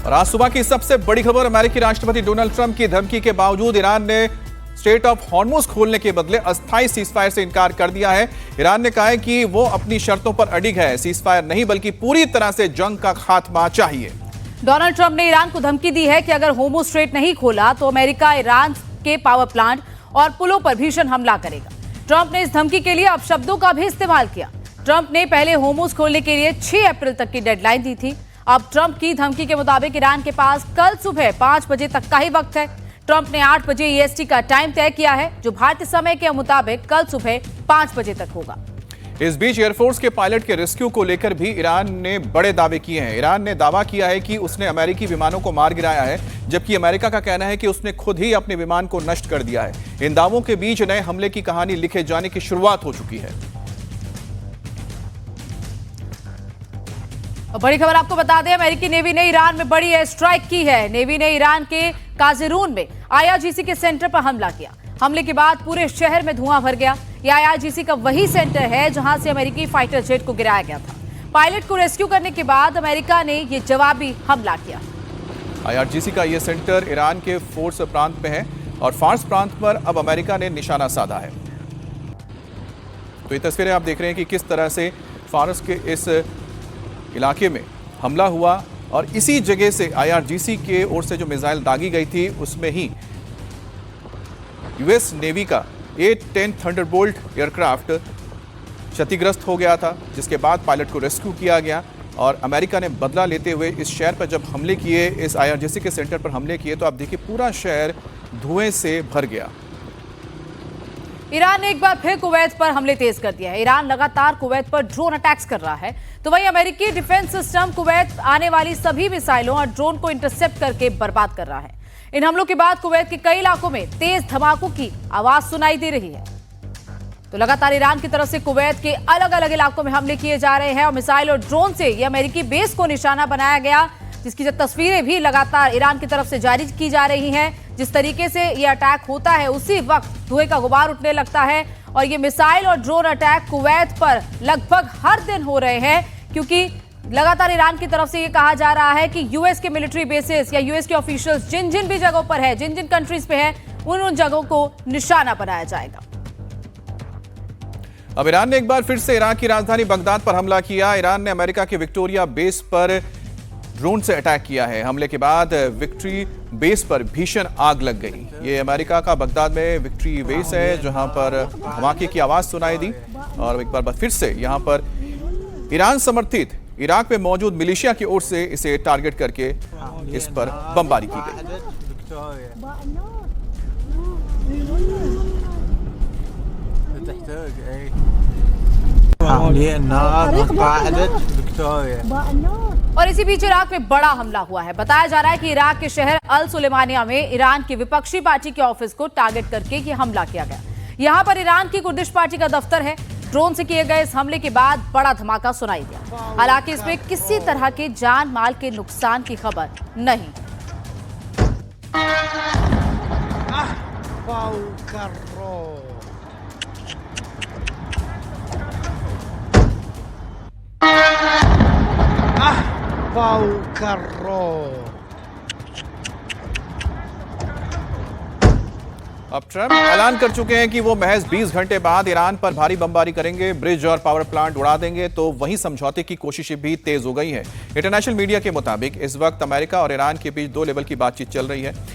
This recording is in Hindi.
और आज सुबह की सबसे बड़ी खबर, अमेरिकी राष्ट्रपति डोनाल्ड ट्रंप की धमकी के बावजूद ईरान ने स्ट्रेट ऑफ हॉर्मुज खोलने के बदले अस्थायी सीजफायर से इनकार कर दिया है। ईरान ने कहा है कि वो अपनी शर्तों पर अडिग है, सीजफायर नहीं बल्कि पूरी तरह से जंग का खात्मा चाहिए। डोनाल्ड ट्रंप ने ईरान को धमकी दी है कि अगर हॉर्मुज स्ट्रेट नहीं खोला तो अमेरिका ईरान के पावर प्लांट और पुलों पर भीषण हमला करेगा। ट्रंप ने इस धमकी के लिए अपशब्दों का भी इस्तेमाल किया। ट्रंप ने पहले हॉर्मुज खोलने के लिए 6 अप्रैल तक की डेडलाइन दी थी। अब ट्रंप की धमकी के मुताबिक ईरान के पास कल सुबह 5 बजे तक का ही वक्त है। ट्रंप ने 8 बजे EST का टाइम तय किया है, जो भारतीय समय के मुताबिक कल सुबह 5 बजे तक होगा। इस बीच एयरफोर्स के पायलट के रेस्क्यू को लेकर भी ईरान ने बड़े दावे किए हैं। ईरान ने दावा किया है कि उसने अमेरिकी विमानों को मार गिराया है, जबकि अमेरिका का कहना है कि उसने खुद ही अपने विमान को नष्ट कर दिया है। इन दावों के बीच नए हमले की कहानी लिखे जाने की शुरुआत हो चुकी है। और बड़ी खबर आपको बता दें, अमेरिकी नेवी ने ईरान में बड़ी एयर स्ट्राइक की है। नेवी ने ईरान के काजिरून में IRGC के सेंटर पर हमला किया। हमले के बाद पूरे शहर में धुआं भर गया। यह IRGC का वही सेंटर है जहां से अमेरिकी फाइटर जेट को गिराया गया था। पायलट को रेस्क्यू करने के बाद अमेरिका ने यह जवाबी हमला किया। IRGC का यह सेंटर ईरान के फोर्स प्रांत में है और फार्स प्रांत पर अब अमेरिका ने निशाना साधा है। तो ये तस्वीरें आप देख रहे हैं कि किस तरह से फार्स के इस इलाके में हमला हुआ और इसी जगह से IRGC के ओर से जो मिसाइल दागी गई थी उसमें ही US नेवी का A-10 थंडरबोल्ट एयरक्राफ्ट क्षतिग्रस्त हो गया था, जिसके बाद पायलट को रेस्क्यू किया गया। और अमेरिका ने बदला लेते हुए इस शहर पर जब हमले किए, इस IRGC के सेंटर पर हमले किए, तो आप देखिए पूरा शहर धुएं से भर गया। ईरान ने एक बार फिर कुवैत पर हमले तेज कर दिया है। ईरान लगातार कुवैत पर ड्रोन अटैक्स कर रहा है, तो वहीं अमेरिकी डिफेंस सिस्टम कुवैत आने वाली सभी मिसाइलों और ड्रोन को इंटरसेप्ट करके बर्बाद कर रहा है। इन हमलों के बाद कुवैत के कई इलाकों में तेज धमाकों की आवाज सुनाई दे रही है। तो लगातार ईरान की तरफ से कुवैत के अलग अलग इलाकों में हमले किए जा रहे हैं और मिसाइल और ड्रोन से यह अमेरिकी बेस को निशाना बनाया गया, जिसकी जो तस्वीरें भी लगातार ईरान की तरफ से जारी की जा रही हैं। जिस तरीके से यह अटैक होता है उसी वक्त धुएं का गुबार उठने लगता है और ये मिसाइल और ड्रोन अटैक कुवैत पर लगभग हर दिन हो रहे हैं, क्योंकि लगातार ईरान की तरफ से ये कहा जा रहा है कि US के मिलिट्री बेसिस या US के ऑफिशियल्स जिन जिन भी जगहों पर है, जिन जिन कंट्रीज पे है, उन जगहों को निशाना बनाया जाएगा। अब ईरान ने एक बार फिर से इराक की राजधानी बगदाद पर हमला किया। ईरान ने अमेरिका के विक्टोरिया बेस पर ड्रोन से अटैक किया है। हमले के बाद विक्ट्री बेस पर भीषण आग लग गई। ये अमेरिका का बगदाद में विक्ट्री बेस है, जहां पर धमाके की आवाज सुनाई दी और एक बार फिर से यहां पर ईरान समर्थित इराक में मौजूद मिलिशिया की ओर से इसे टारगेट करके इस पर बमबारी की गई। और इसी बीच इराक में बड़ा हमला हुआ है। बताया जा रहा है कि इराक के शहर अल सुलेमानिया में ईरान की विपक्षी पार्टी के ऑफिस को टारगेट करके ये हमला किया गया। यहां पर ईरान की कुर्दिश पार्टी का दफ्तर है। ड्रोन से किए गए इस हमले के बाद बड़ा धमाका सुनाई दिया। हालांकि इसमें किसी तरह के जान माल के नुकसान की खबर नहीं। अब ट्रंप ऐलान कर चुके हैं कि वो महज 20 घंटे बाद ईरान पर भारी बमबारी करेंगे, ब्रिज और पावर प्लांट उड़ा देंगे। तो वहीं समझौते की कोशिशें भी तेज हो गई हैं। इंटरनेशनल मीडिया के मुताबिक इस वक्त अमेरिका और ईरान के बीच 2 लेवल की बातचीत चल रही है।